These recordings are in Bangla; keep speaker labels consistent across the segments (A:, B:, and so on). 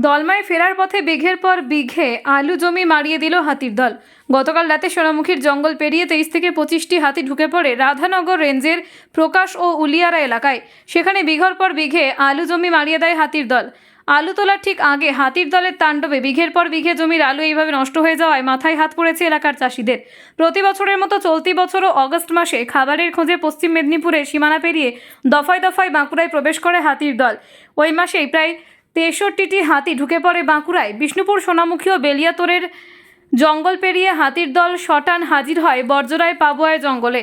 A: দলমায় ফেরার পথে বিঘের পর বিঘে আলু জমি মারিয়ে দিল হাতির দল। গতকাল রাতে সোনামুখীর জঙ্গল পেরিয়ে 23 থেকে 25টি হাতি ঢুকে পড়ে রাধানগর রেঞ্জের প্রকাশ ও উলিয়ারা এলাকায়। সেখানে বিঘর পর বিঘে আলু জমি মারিয়ে দেয় হাতির দল। আলু তোলার ঠিক আগে হাতির দলের তাণ্ডবে বিঘের পর বিঘে জমির আলু এইভাবে নষ্ট হয়ে যাওয়ায় মাথায় হাত পড়েছে এলাকার চাষিদের। প্রতি বছরের মতো চলতি বছরও অগস্ট মাসে খাবারের খোঁজে পশ্চিম মেদিনীপুরের সীমানা পেরিয়ে দফায় দফায় বাঁকুড়ায় প্রবেশ করে হাতির দল। ওই মাসেই প্রায় 63টি হাতি ঢুকে পড়ে বাঁকুড়ায়। বিষ্ণুপুর, সোনামুখী ও বেলিয়াতোরের জঙ্গল পেরিয়ে হাতির দল শটান হাজির হয় বর্জরায় পাবুয়ায় জঙ্গলে।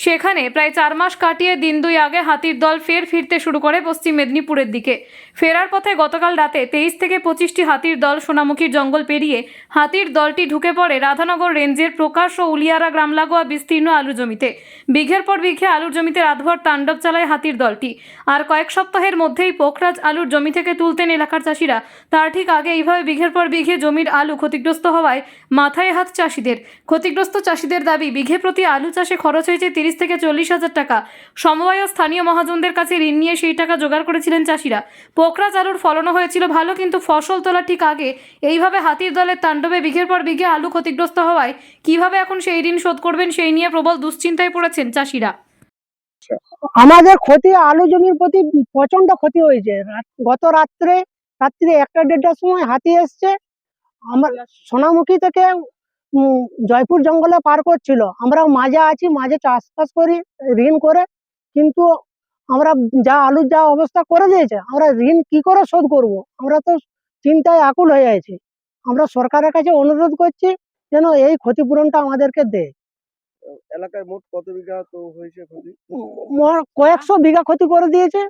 A: সেখানে প্রায় 4 মাস কাটিয়ে দিন 2 আগে হাতির দল ফিরতে শুরু করে পশ্চিম মেদিনীপুরের দিকে। ফেরার পথে গতকাল রাতে 23 থেকে 25টি হাতির দল সোনামুখীর জঙ্গল পেরিয়ে হাতির দলটি ঢুকে পড়ে রাধানগর রেঞ্জের প্রকাশ ও উলিয়ারা গ্রাম লাগোয়া বিস্তীর্ণ আলু জমিতে। বিঘের পর বিঘে আলুর জমিতে রাতভর তাণ্ডব চালায় হাতির দলটি। আর কয়েক সপ্তাহের মধ্যেই পোখরাজ আলুর জমি থেকে তুলতেন এলাকার চাষিরা। তার ঠিক আগে এইভাবে বিঘের পর বিঘে জমির আলু ক্ষতিগ্রস্ত হওয়ায় মাথায় হাত চাষিদের। ক্ষতিগ্রস্ত চাষিদের দাবি, বিঘে প্রতি আলু চাষে খরচ হয়েছে 30 থেকে 40 হাজার টাকা। সমবায় ও স্থানীয় মহাজনদের কাছে ঋণ নিয়ে সেই টাকা জোগাড় করেছিলেন চাষিরা। পোখরাজ আলুর ফলনও হয়েছিল ভালো, কিন্তু ফসল তোলার ঠিক আগে এইভাবে হাতির দলের তাণ্ডবে বিঘের পর বিঘে আলু ক্ষতিগ্রস্ত হওয়ায় কিভাবে এখন সেই ঋণ শোধ করবেন সেই নিয়ে প্রবল দুশ্চিন্তায় পড়েছেন চাষিরা।
B: আমাদের ক্ষতি আলু জমির প্রতি প্রচন্ড ক্ষতি হয়েছে। গত রাত্রে 1টা-1:30টার সময় হাতি এসছে। আমার সোনামুখী থেকে জয়পুর জঙ্গলে পার করছিল। আমরা মাঝে আছি, মাঝে চাষবাস করি ঋণ করে, কিন্তু আমরা আলুর যা অবস্থা করে দিয়েছে, আমরা ঋণ কি করে শোধ করব? আমরা তো চিন্তায় আকুল হয়ে আছি। আমরা সরকারের কাছে অনুরোধ করছি যেন এই ক্ষতিপূরণটা আমাদেরকে দেয়।
C: এলাকায় মোট কত বিঘা তো হয়েছে ক্ষতি?
B: কয়েকশো বিঘা ক্ষতি করে দিয়েছে।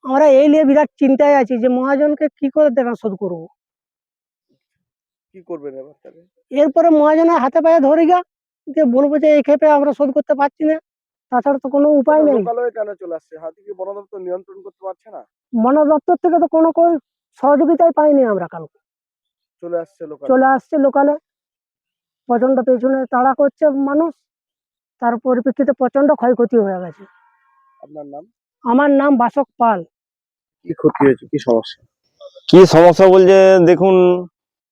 B: আমরা এই নিয়ে বিরাট চিন্তায় আছি যে মহাজনকে কি করে দেখা শোধ করবো।
C: কি করবেন এবার তাহলে?
B: এরপরে মহাজনের হাতে পায়ে ধরে গা, যে বলবো যে এই ক্ষেপে আমরা শোধ করতে পারছি না, তাছাড়া তো কোনো উপায় নেই।
C: লোকালয়ে কেন চলে আসছে? হাতিকে বন দপ্তর নিয়ন্ত্রণ করতে পারছে না?
B: বন দপ্তর থেকে তো কোনো সহযোগিতাই পাইনি আমরা। কালকে চলে আসছে লোকালে, প্রচন্ড পেছনে তাড়া করছে মানুষ, তার পরিপ্রেক্ষিতে প্রচন্ড ক্ষয়ক্ষতি হয়ে গেছে।
C: আপনার নাম?
B: আমার নাম বাসক পাল।
C: কি ক্ষতি হয়েছে, কি সমস্যা?
D: কি সমস্যা বলছে, দেখুন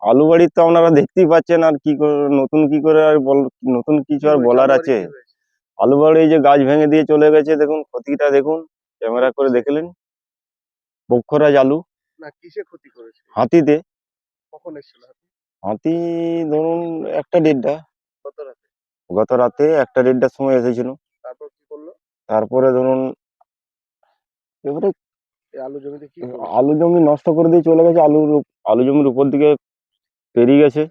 D: আলু বাড়ি তো আপনারা দেখতেই পাচ্ছেন, আর কি করে নতুন কি করে আর নতুন কিছু আর বলার আছে? আলু বাড়ি এই যে গাছ ভেঙে দিয়ে চলে গেছে, দেখুন ক্ষতিটা দেখুন, ক্যামেরা করে দেখলেন। পোখরাজ আলু।
C: না, কিসে ক্ষতি করেছে?
D: হাতিতে।
C: কখন এসেছিল হাতি?
D: হাতি ধরুন 1টা-1:30টা।
C: কত রাতে?
D: গত রাতে 1টা-1:30টার সময় এসেছিল।
C: তারপর কি করলো?
D: তারপরে ধরুন এবারে
C: এই আলু জমিতে কি করলো?
D: আলু জমি নষ্ট করে দিয়ে চলে গেছে। আলু জমির উপর দিকে পেরিয়ে গেছে।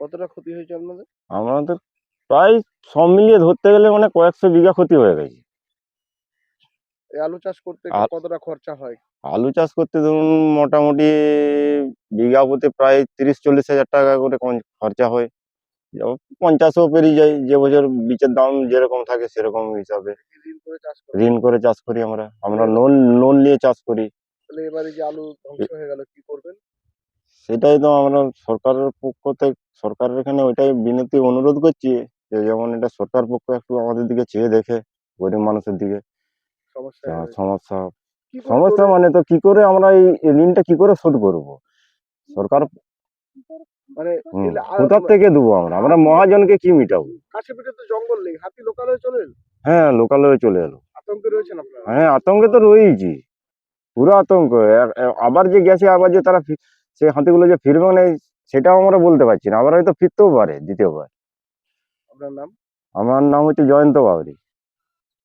C: কতটা ক্ষতি হয়েছে আপনাদের?
D: আমাদের প্রায় সব মিলিয়ে ধরতে গেলে মানে কয়েকশো বিঘা ক্ষতি হয়ে গেছে।
C: এই আলু চাষ করতে কতটা খরচা হয়?
D: আলু চাষ করতে ধরুন মোটামুটি বিঘা প্রতি প্রায় 30-40 হাজার টাকা করে খরচা হয়। 50ও পেরিয়ে যায়, যে বছর বীজের দাম যেরকম থাকে সেরকম হিসাবে। ঋণ করে চাষ করি আমরা লোন নিয়ে চাষ করি।
C: তাহলে এবারে যে আলু ধ্বংস হয়ে গেল, কি করবেন?
D: সেটাই তো আমরা সরকারের পক্ষ থেকে, সরকারের এখানে ওইটাই বিনতি অনুরোধ করছি যে যেমন এটা সরকার পক্ষ একটু আমাদের দিকে চেয়ে দেখে, গরিব মানুষের দিকে। সমস্যা মানে তো কি করে আমরা এই ঋণটা কি করে শোধ করবো? সরকার
C: মানে
D: কোথা থেকে দেবো আমরা মহাজনকে কি মিটাবো?
C: কাছে পিঠে তো জঙ্গল নেই, হাতি লোকালয়ে চলে এলো।
D: হ্যাঁ, লোকালয়ে চলে এলো।
C: আতঙ্কে রয়েছেন আপনারা?
D: হ্যাঁ, আতঙ্কে তো রয়েছি, পুরো আতঙ্ক। আবার যে গেছে, আবার যে তারা সেই হাতিগুলো যে ফিরবে না সেটাও আমরা বলতে পারছি না। আবার হয়তো ফিরতেও পারে দ্বিতীয়বার।
C: আপনার নাম?
D: আমার নাম হচ্ছে জয়ন্ত বাউরি।